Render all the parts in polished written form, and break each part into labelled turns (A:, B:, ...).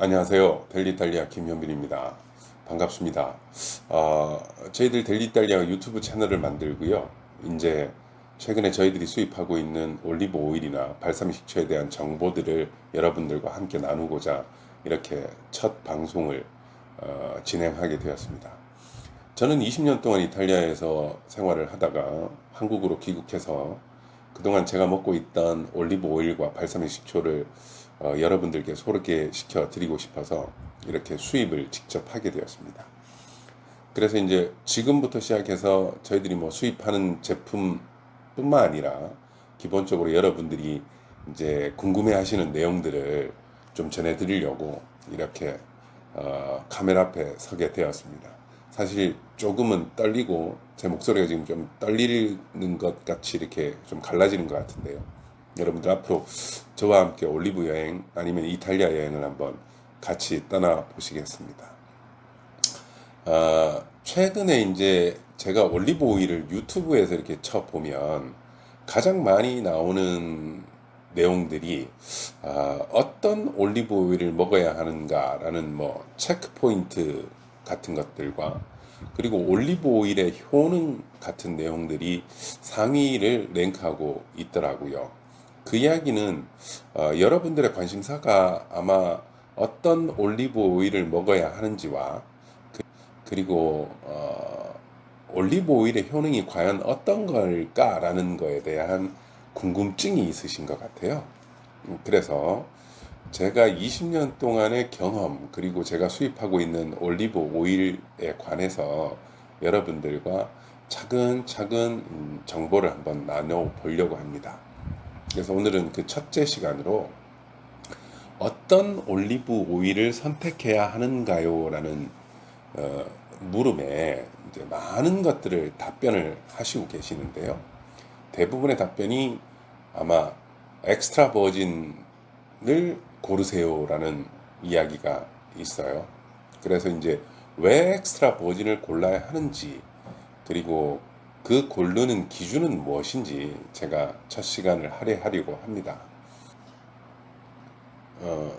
A: 안녕하세요. 델리이탈리아 김현빈입니다. 반갑습니다. 저희들 델리이탈리아 유튜브 채널을 만들고요. 이제 최근에 저희들이 수입하고 있는 올리브 오일이나 발사믹식초에 대한 정보들을 여러분들과 함께 나누고자 이렇게 첫 방송을 진행하게 되었습니다. 저는 20년 동안 이탈리아에서 생활을 하다가 한국으로 귀국해서 그동안 제가 먹고 있던 올리브 오일과 발사믹 식초를 여러분들께 소개시켜 드리고 싶어서 이렇게 수입을 직접 하게 되었습니다. 그래서 이제 지금부터 시작해서 저희들이 뭐 수입하는 제품뿐만 아니라 기본적으로 여러분들이 이제 궁금해 하시는 내용들을 좀 전해드리려고 이렇게 카메라 앞에 서게 되었습니다. 사실 조금은 떨리고 제 목소리가 지금 좀 떨리는 것 같이 이렇게 좀 갈라지는 것 같은데요. 여러분들 앞으로 저와 함께 올리브 여행 아니면 이탈리아 여행을 한번 같이 떠나 보시겠습니다. 최근에 이제 제가 올리브 오일을 유튜브에서 이렇게 쳐보면 가장 많이 나오는 내용들이 어떤 올리브 오일을 먹어야 하는가라는 뭐 체크 포인트 같은 것들과 그리고 올리브 오일의 효능 같은 내용들이 상위를 랭크하고 있더라고요. 그 이야기는 여러분들의 관심사가 아마 어떤 올리브 오일을 먹어야 하는지와 그리고 올리브 오일의 효능이 과연 어떤 걸까라는 거에 대한 궁금증이 있으신 것 같아요. 그래서 제가 20년 동안의 경험 그리고 제가 수입하고 있는 올리브 오일에 관해서 여러분들과 차근차근 정보를 한번 나눠 보려고 합니다. 그래서 오늘은 그 첫째 시간으로 어떤 올리브 오일을 선택해야 하는가요? 라는 물음에 이제 많은 것들을 답변을 하시고 계시는데요. 대부분의 답변이 아마 엑스트라 버진을 고르세요라는 이야기가 있어요. 그래서 이제 왜 엑스트라 버진을 골라야 하는지 그리고 그 고르는 기준은 무엇인지 제가 첫 시간을 할애하려고 합니다.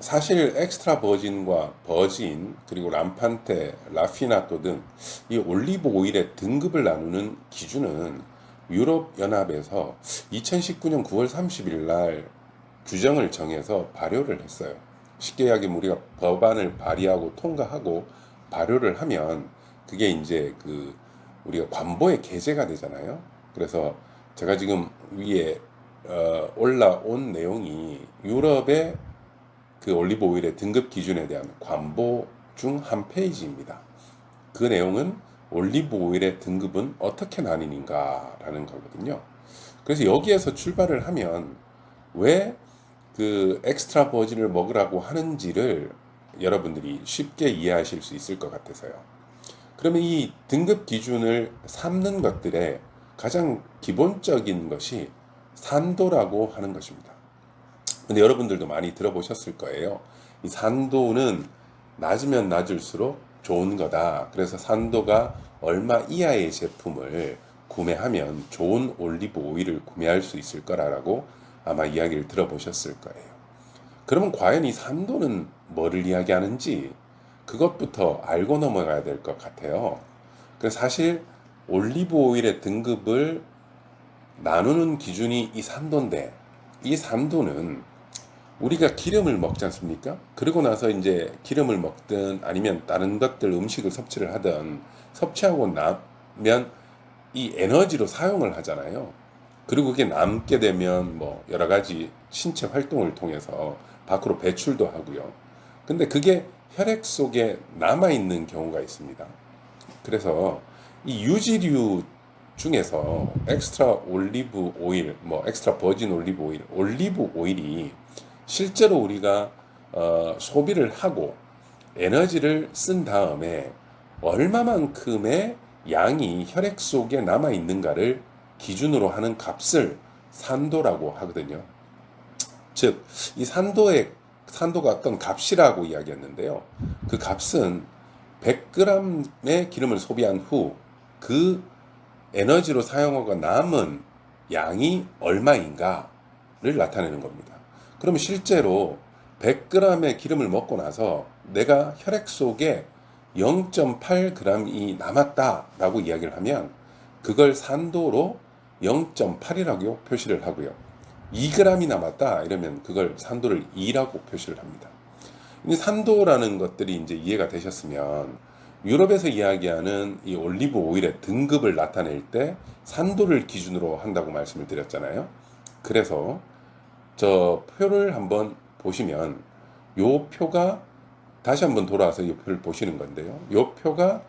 A: 사실 엑스트라 버진과 버진 그리고 람판테, 라피나토 등 이 올리브 오일의 등급을 나누는 기준은 유럽 연합에서 2019년 9월 30일 날 규정을 정해서 발효를 했어요. 쉽게 이야기하면 우리가 법안을 발의하고 통과하고 발효를 하면 그게 이제 그 우리가 관보에 게재가 되잖아요. 그래서 제가 지금 위에 올라온 내용이 유럽의 그 올리브 오일의 등급 기준에 대한 관보 중 한 페이지입니다. 그 내용은 올리브 오일의 등급은 어떻게 나뉘는가라는 거거든요. 그래서 여기에서 출발을 하면 왜 그 엑스트라 버진을 먹으라고 하는지를 여러분들이 쉽게 이해하실 수 있을 것 같아서요. 그러면 이 등급 기준을 삼는 것들의 가장 기본적인 것이 산도라고 하는 것입니다. 근데 여러분들도 많이 들어보셨을 거예요. 이 산도는 낮으면 낮을수록 좋은 거다. 그래서 산도가 얼마 이하의 제품을 구매하면 좋은 올리브 오일을 구매할 수 있을 거라고 아마 이야기를 들어보셨을 거예요. 그러면 과연 이 산도는 뭐를 이야기하는지 그것부터 알고 넘어가야 될 것 같아요. 그래서 사실 올리브 오일의 등급을 나누는 기준이 이 산도인데 이 산도는 우리가 기름을 먹지 않습니까? 그러고 나서 이제 기름을 먹든 아니면 다른 것들 음식을 섭취를 하든 섭취하고 나면 이 에너지로 사용을 하잖아요. 그리고 그게 남게 되면 뭐 여러 가지 신체 활동을 통해서 밖으로 배출도 하고요. 근데 그게 혈액 속에 남아 있는 경우가 있습니다. 그래서 이 유지류 중에서 엑스트라 올리브 오일, 뭐 엑스트라 버진 올리브 오일, 올리브 오일이 실제로 우리가 소비를 하고 에너지를 쓴 다음에 얼마만큼의 양이 혈액 속에 남아 있는가를 기준으로 하는 값을 산도라고 하거든요. 즉, 이 산도가 어떤 값이라고 이야기했는데요. 그 값은 100g의 기름을 소비한 후 그 에너지로 사용하고 남은 양이 얼마인가를 나타내는 겁니다. 그러면 실제로 100g의 기름을 먹고 나서 내가 혈액 속에 0.8g이 남았다라고 이야기를 하면 그걸 산도로 0.8이라고 표시를 하고요. 2g이 남았다 이러면 그걸 산도를 2라고 표시를 합니다. 이 산도라는 것들이 이제 이해가 되셨으면 유럽에서 이야기하는 이 올리브 오일의 등급을 나타낼 때 산도를 기준으로 한다고 말씀을 드렸잖아요. 그래서 저 표를 한번 보시면 요 표가 다시 한번 돌아와서 이 표를 보시는 건데요. 요 표가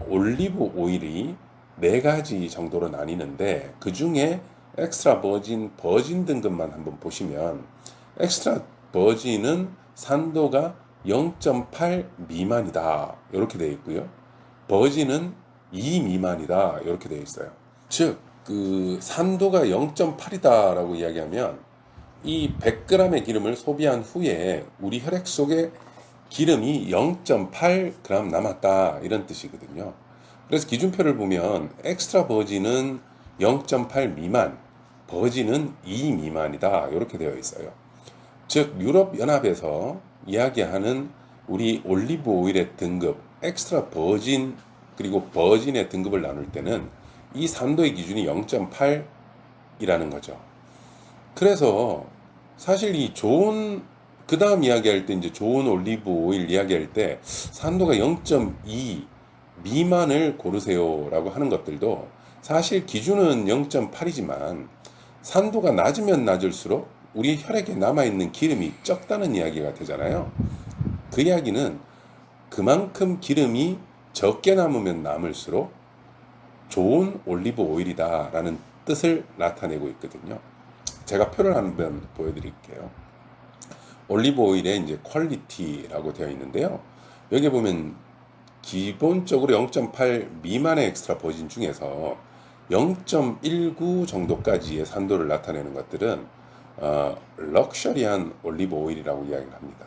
A: 올리브 오일이 4가지 정도로 나뉘는데 그 중에 엑스트라 버진 등급만 한번 보시면 엑스트라 버진은 산도가 0.8 미만이다 이렇게 되어 있고요. 버진은 2 미만이다 이렇게 되어 있어요. 즉 그 산도가 0.8이다라고 이야기하면 이 100g의 기름을 소비한 후에 우리 혈액 속에 기름이 0.8g 남았다 이런 뜻이거든요. 그래서 기준표를 보면 엑스트라 버진은 0.8 미만, 버진은 2 미만이다 이렇게 되어 있어요. 즉 유럽 연합에서 이야기하는 우리 올리브 오일의 등급 엑스트라 버진 그리고 버진의 등급을 나눌 때는 이 산도의 기준이 0.8이라는 거죠. 그래서 사실 이 좋은 그 다음 이야기할 때 이제 좋은 올리브 오일 이야기할 때 산도가 0.2 미만을 고르세요라고 하는 것들도 사실 기준은 0.8이지만 산도가 낮으면 낮을수록 우리 혈액에 남아있는 기름이 적다는 이야기가 되잖아요. 그 이야기는 그만큼 기름이 적게 남으면 남을수록 좋은 올리브 오일이다라는 뜻을 나타내고 있거든요. 제가 표를 한번 보여드릴게요. 올리브 오일의 이제 퀄리티라고 되어 있는데요. 여기 보면 기본적으로 0.8 미만의 엑스트라 버진 중에서 0.19 정도까지의 산도를 나타내는 것들은 럭셔리한 올리브 오일이라고 이야기를 합니다.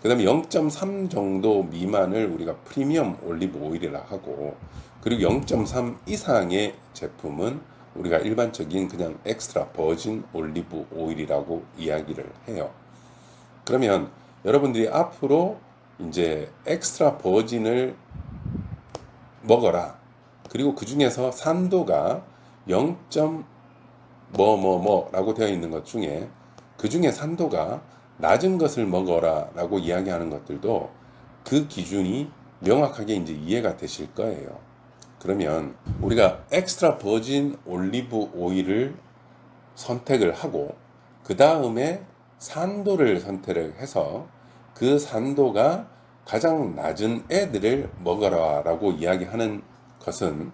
A: 그 다음에 0.3 정도 미만을 우리가 프리미엄 올리브 오일이라 하고 그리고 0.3 이상의 제품은 우리가 일반적인 그냥 엑스트라 버진 올리브 오일이라고 이야기를 해요. 그러면 여러분들이 앞으로 이제 엑스트라 버진을 먹어라. 그리고 그 중에서 산도가 0. 라고 되어 있는 것 중에 그 중에 산도가 낮은 것을 먹어라 라고 이야기하는 것들도 그 기준이 명확하게 이제 이해가 되실 거예요. 그러면 우리가 엑스트라 버진 올리브 오일을 선택을 하고 그 다음에 산도를 선택을 해서 그 산도가 가장 낮은 애들을 먹어라 라고 이야기하는 것은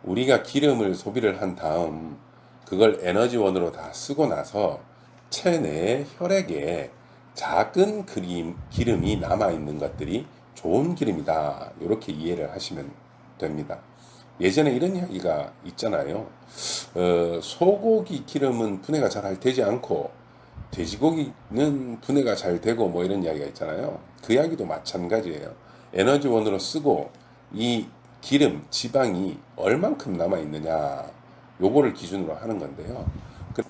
A: 우리가 기름을 소비를 한 다음 그걸 에너지원으로 다 쓰고 나서 체내 혈액에 작은 기름이 남아있는 것들이 좋은 기름이다 이렇게 이해를 하시면 됩니다. 예전에 이런 이야기가 있잖아요. 소고기 기름은 분해가 잘 되지 않고 돼지고기는 분해가 잘 되고 뭐 이런 이야기가 있잖아요. 그 이야기도 마찬가지예요. 에너지원으로 쓰고 이 기름, 지방이 얼만큼 남아있느냐 요거를 기준으로 하는 건데요.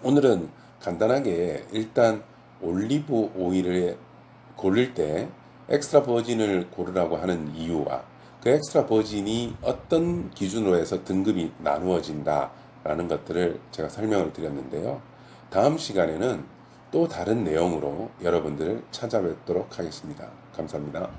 A: 오늘은 간단하게 일단 올리브 오일을 고를 때 엑스트라 버진을 고르라고 하는 이유와 그 엑스트라 버진이 어떤 기준으로 해서 등급이 나누어진다 라는 것들을 제가 설명을 드렸는데요. 다음 시간에는 또 다른 내용으로 여러분들을 찾아뵙도록 하겠습니다. 감사합니다.